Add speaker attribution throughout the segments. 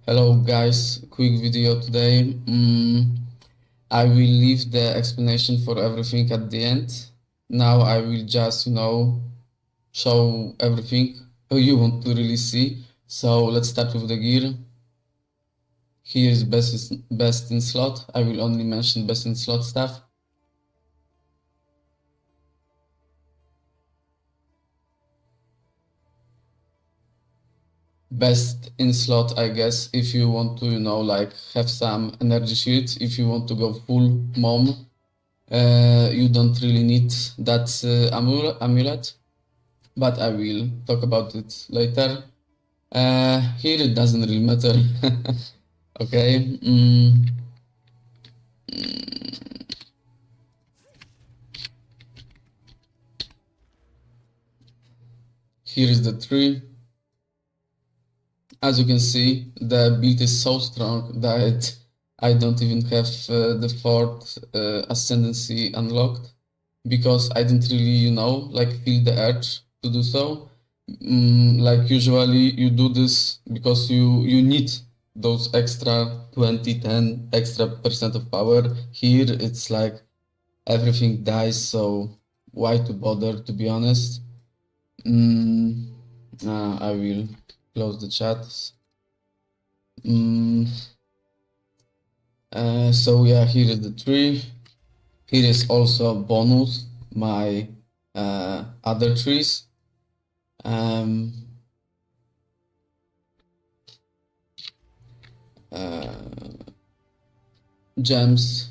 Speaker 1: Hello guys, quick video today. I will leave the explanation for everything at the end. Now I will just, show everything you want to really see. So let's start with the gear. Here is best in slot. I will only mention best in slot stuff. Best in slot, I guess, if you want to, like have some energy shields, if you want to go full mom, you don't really need that amulet, but I will talk about it later. Here it doesn't really matter. Okay. Here is the tree. As you can see, the build is so strong that I don't even have the fourth ascendancy unlocked because I didn't really, like feel the urge to do so. Like usually you do this because you need those extra 20, 10 extra percent of power. Here it's like everything dies, so why to bother, to be honest. I will close the chat. So yeah, here is the tree. Here is also a bonus, my other trees. Gems.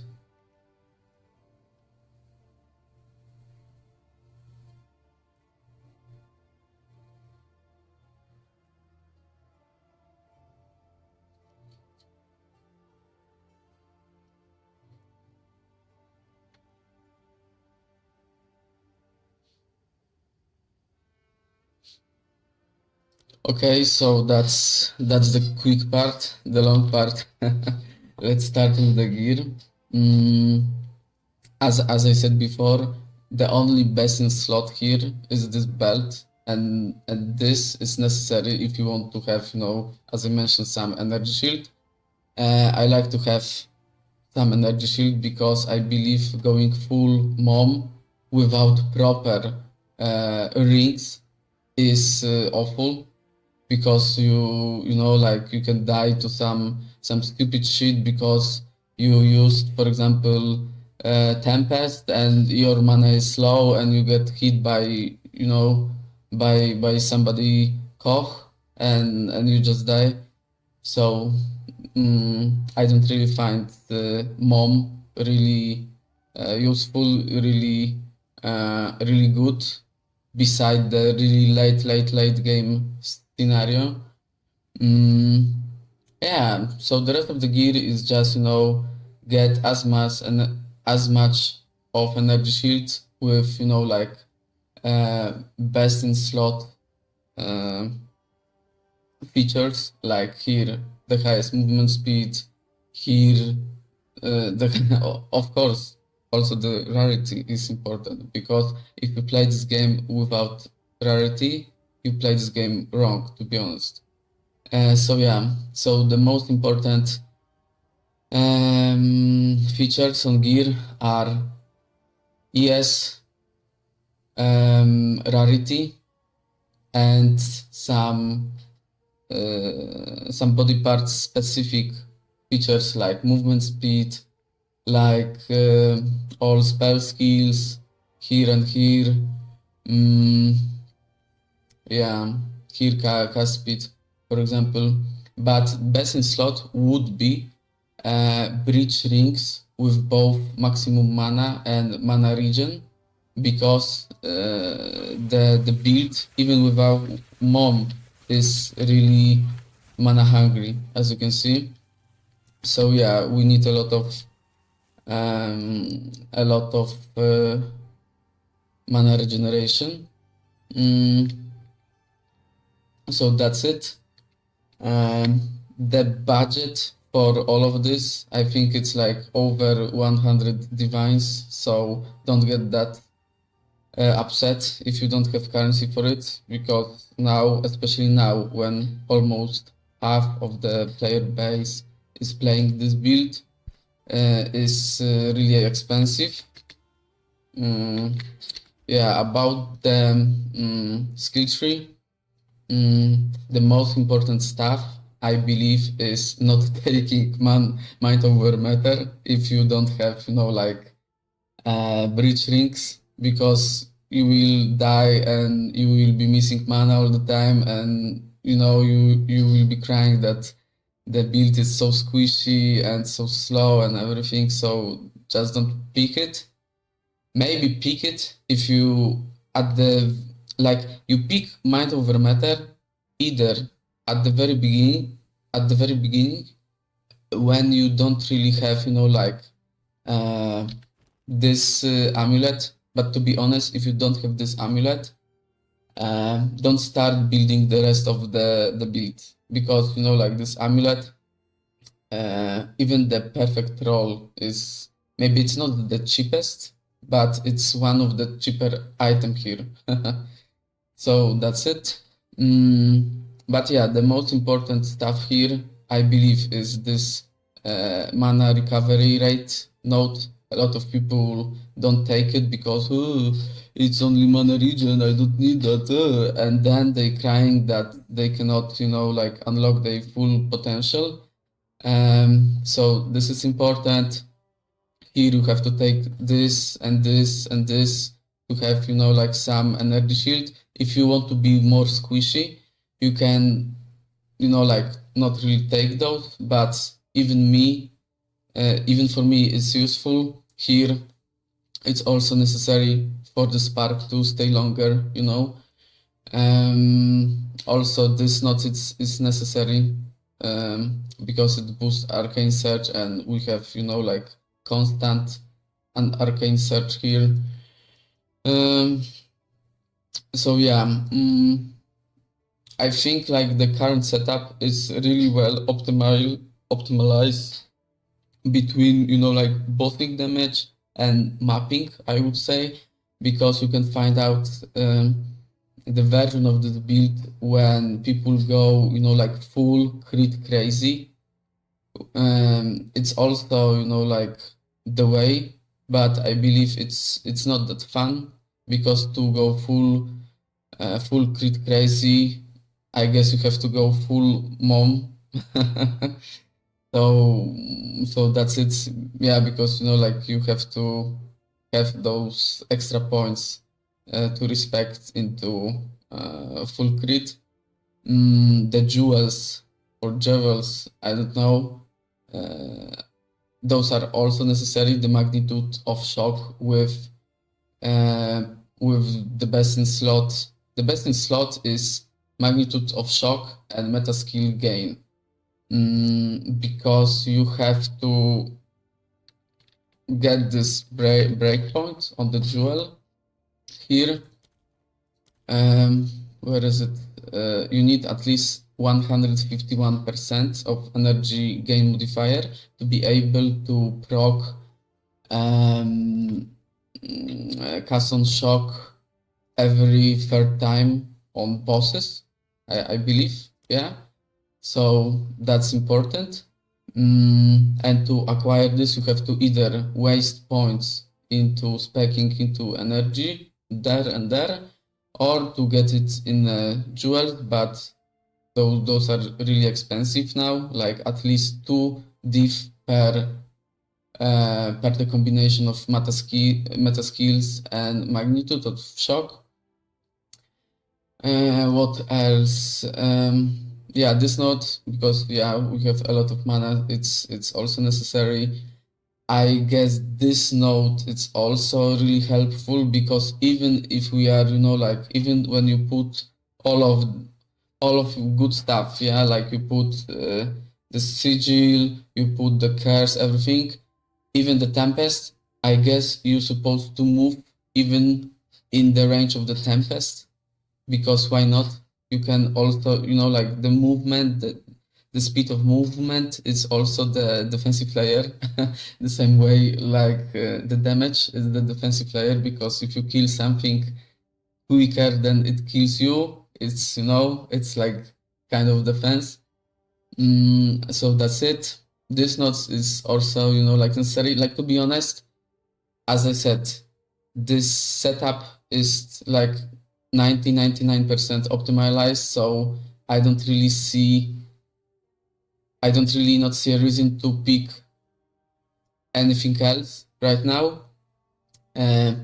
Speaker 1: Okay, so that's the quick part, the long part. Let's start with the gear. As I said before, the only best in slot here is this belt, and this is necessary if you want to have, as I mentioned, some energy shield. I like to have some energy shield because I believe going full mom without proper rings is awful because like you can die to some stupid shit because you used, for example, tempest and your mana is slow and you get hit by by somebody koch and you just die. So I don't really find the mom really useful, really really good beside the really late game scenario. Yeah, so the rest of the gear is just get as much of energy shields with like best in slot uh, features, like here the highest movement speed, here of course also the rarity is important because if you play this game without rarity, you play this game wrong, to be honest. So yeah, so the most important features on gear are ES, rarity, and some body parts specific features like movement speed, like all spell skills here and here. Yeah, here cast speed, for example. But best in slot would be breach rings with both maximum mana and mana regen, because the build, even without mom, is really mana hungry, as you can see. So yeah, we need a lot of mana regeneration. So that's it. The budget for all of this, I think it's like over 100 divines, so don't get that upset if you don't have currency for it, because now, especially now when almost half of the player base is playing this build, is really expensive. Yeah, about the skill tree, the most important stuff I believe is not taking mind over matter if you don't have, like breach rings, because you will die and you will be missing mana all the time, and you will be crying that the build is so squishy and so slow and everything. So just don't pick it. Maybe pick it if you at the like you pick mind over matter either at the very beginning at the very beginning when you don't really have uh, this amulet. But to be honest, if you don't have this amulet, don't start building the rest of the build, because this amulet, even the perfect roll is, maybe it's not the cheapest, but it's one of the cheaper item here. So that's it. But yeah, the most important stuff here, I believe, is this mana recovery rate note. A lot of people don't take it because, oh, it's only mana regen, I don't need that. And then they crying that they cannot, unlock their full potential. So this is important. Here you have to take this and this and this to have, some energy shield. If you want to be more squishy, you can, not really take those, but even for me, it's useful. Here, it's also necessary for the spark to stay longer, Also, this node is necessary because it boosts arcane search, and we have, constant and arcane search here. So yeah, I think like the current setup is really well optimized between bothing damage and mapping, I would say, because you can find out the version of this build when people go full crit crazy. It's also the way, but I believe it's not that fun, because to go full crit crazy, I guess you have to go full mom. So that's it. Yeah, because you have to have those extra points to respect into full crit. The jewels or jewels, I don't know. Those are also necessary. The magnitude of shock with the best in slot. The best in slot is magnitude of shock and meta skill gain. Because you have to get this breakpoint on the jewel here. Where is it? You need at least 151% of energy gain modifier to be able to proc cast on shock every third time on bosses, I believe. Yeah. So that's important. And to acquire this, you have to either waste points into specking into energy there and there, or to get it in a jewel, but those are really expensive now, like at least 2 diff per the combination of meta skills and magnitude of shock. What else? Yeah, this node, because we have a lot of mana, it's also necessary. I guess this node, it's also really helpful, because even if we are, even when you put all of good stuff, yeah, like you put the sigil, you put the curse, everything, even the tempest, I guess you're supposed to move even in the range of the tempest, because why not? You can also, like the movement, the speed of movement is also the defensive layer, the same way like the damage is the defensive layer, because if you kill something quicker than it kills you, it's like kind of defense. So that's it. This note is also, like necessary. Like, to be honest, as I said, this setup is like 99% optimized, so I don't really not see a reason to pick anything else right now, uh,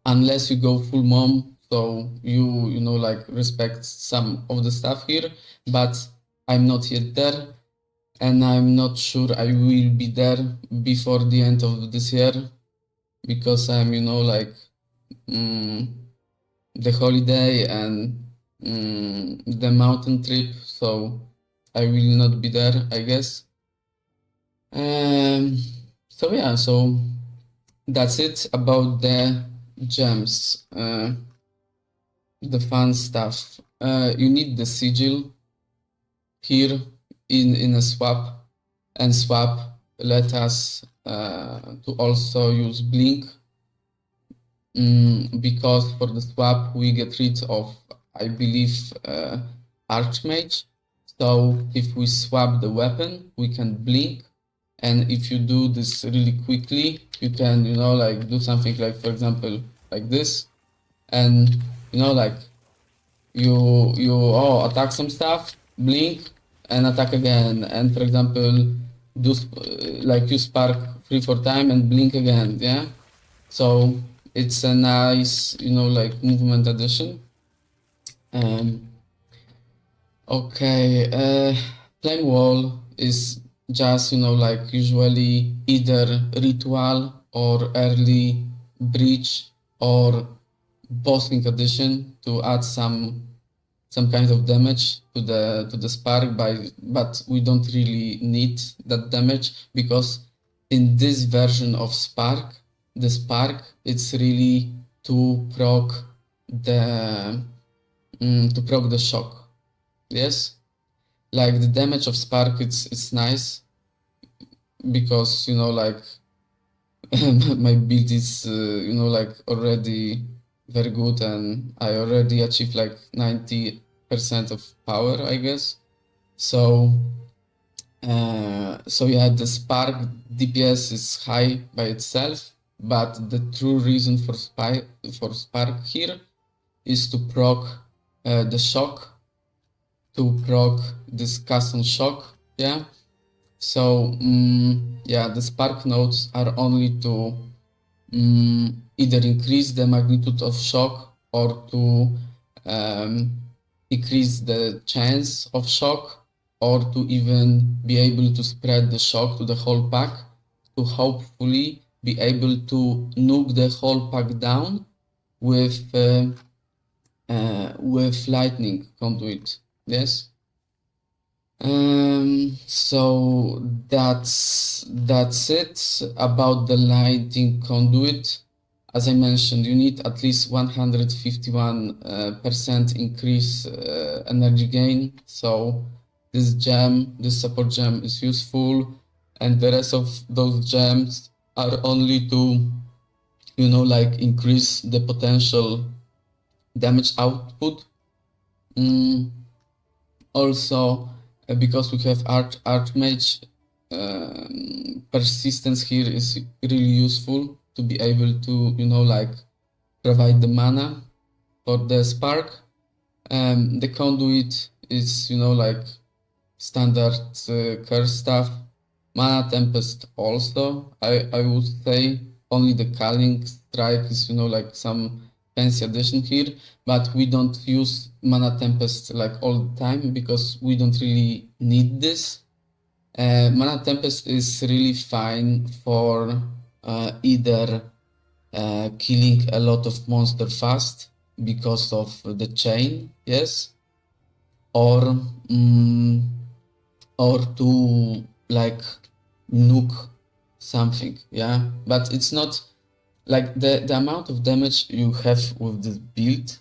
Speaker 1: unless you go full mom, so like respect some of the stuff here, but I'm not yet there, and I'm not sure I will be there before the end of this year, because I'm like the holiday and the mountain trip, so I will not be there, I guess. Um, so yeah, so that's it about the gems, the fun stuff. You need the sigil here in a swap, and swap let us to also use blink, because for the swap we get rid of, I believe, Archmage. So if we swap the weapon, we can blink, and if you do this really quickly, you can like do something like, for example, like this, and like you attack some stuff, blink, and attack again, and for example do like you spark 3-4 times and blink again, yeah. So it's a nice, like movement addition. Um, okay, Flame Wall is just, like usually either ritual or early breach or bossing addition to add some kind of damage to the spark, but we don't really need that damage, because in this version of spark, the spark, it's really to proc the shock. Yes, like the damage of spark, it's nice, because like my build is like already very good, and I already achieved like 90% of power, I guess. So yeah, the spark DPS is high by itself, but the true reason for spark here is to proc the shock, to proc this custom shock, yeah. So yeah, the spark nodes are only to either increase the magnitude of shock, or to um, increase the chance of shock, or to even be able to spread the shock to the whole pack, to hopefully be able to nuke the whole pack down with lightning conduit. Yes. So that's it about the lightning conduit. As I mentioned, you need at least 151% increase energy gain. So this support gem is useful, and the rest of those gems are only to, like increase the potential damage output. Also, because we have Archmage, persistence here is really useful to be able to, like provide the mana for the spark. The conduit is, like standard curse stuff. Mana Tempest also, I would say only the Culling Strike is, like some fancy addition here, but we don't use Mana Tempest like all the time, because we don't really need this. Mana Tempest is really fine for either killing a lot of monster fast because of the chain, yes, or or to like nuke something, yeah. But it's not like the amount of damage you have with this build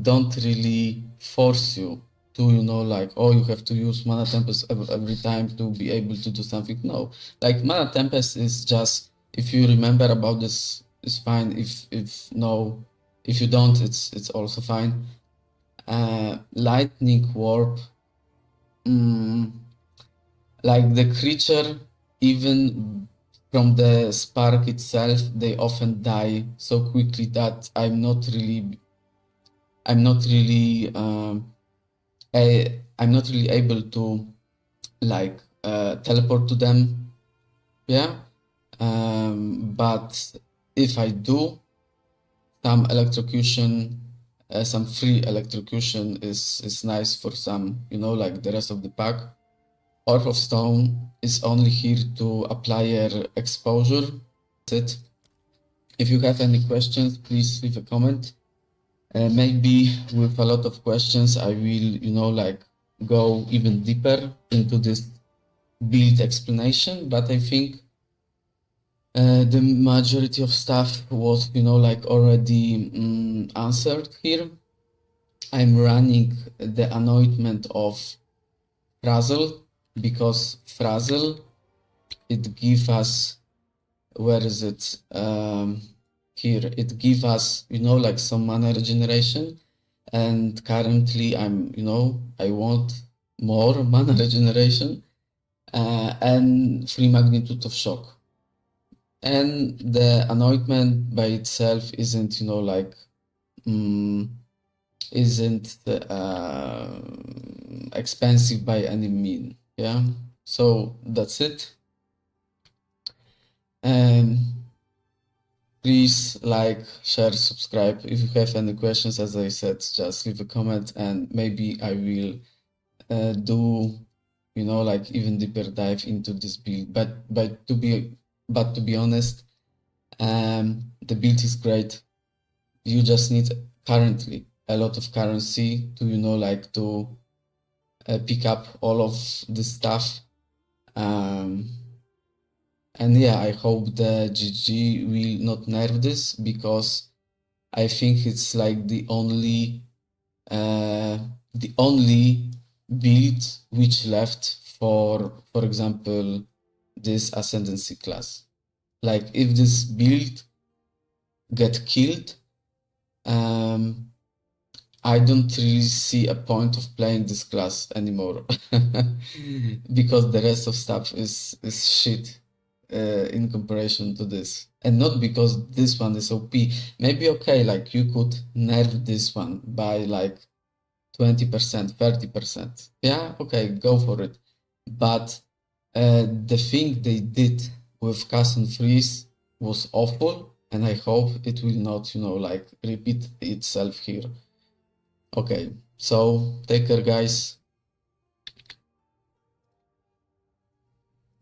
Speaker 1: don't really force you to, like, oh, you have to use Mana Tempest every time to be able to do something. No, like Mana Tempest is just, if you remember about this, it's fine. If you don't, it's also fine. Lightning Warp, mm, Like the creature, even from the spark itself, they often die so quickly that I'm not really I'm not really able to like teleport to them. Yeah. But if I do, some electrocution, some free electrocution is nice for some, you know, like the rest of the pack. Orb of Stone is only here to apply your exposure. That's it. If you have any questions, please leave a comment. Maybe with a lot of questions, I will, you know, like go even deeper into this build explanation. But I think the majority of stuff was, you know, like already answered here. I'm running the anointment of Frazzle because Frazzle, it gives us, where is it? Here, it gives us, you know, like some mana regeneration. And currently I'm, you know, I want more mana regeneration and free magnitude of shock. And the anointment by itself isn't, you know, like, isn't expensive by any mean. Yeah. So that's it. And please like, share, subscribe. If you have any questions, as I said, just leave a comment and maybe I will do, you know, like even deeper dive into this build. But to be honest, the build is great. You just need currently a lot of currency to, you know, like to pick up all of this stuff. And yeah, I hope the GG will not nerf this because I think it's like the only build which left for example, this ascendancy class. Like if this build get killed, I don't really see a point of playing this class anymore because the rest of stuff is shit in comparison to this. And not because this one is OP. Maybe okay, like you could nerf this one by like 20%, 30%. Yeah, okay, go for it. But the thing they did with Custom Freeze was awful, and I hope it will not, you know, like repeat itself here. Okay, so take care, guys.